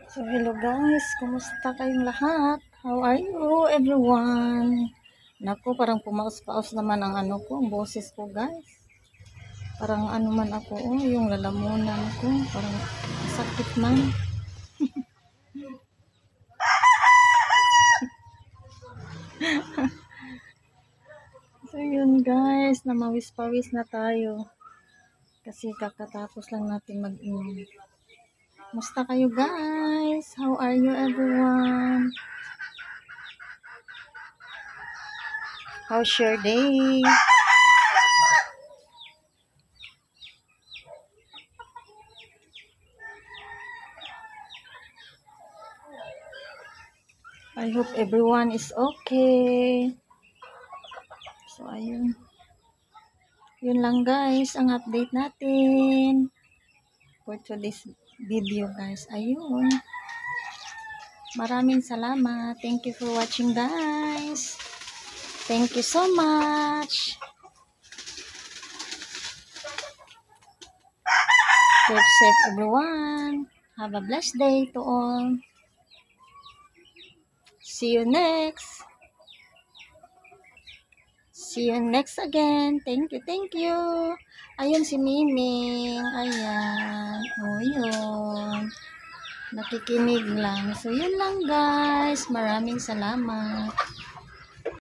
So, hello guys. Kumusta kayong lahat? How are you, everyone? Naku, parang pumaos-paos naman ang ang boses ko, guys. Parang ano man ako, yung lalamunan ko. Parang sakit man. So, yun guys. Namawis-pawis na tayo. Kasi kakatapos lang natin mag-inom. Kumusta kayo guys? How are you, everyone? How's your day? I hope everyone is okay. So, ayun. Yun lang guys, ang update natin for today's video guys. Ayun. Maraming salamat. Thank you for watching guys. Thank you so much. Keep safe everyone. Have a blessed day to all. See you next. See you next again. Thank you, thank you. Ayun si Miming. Ayan. O, yun. Nakikinig lang. So, yun lang guys. Maraming salamat.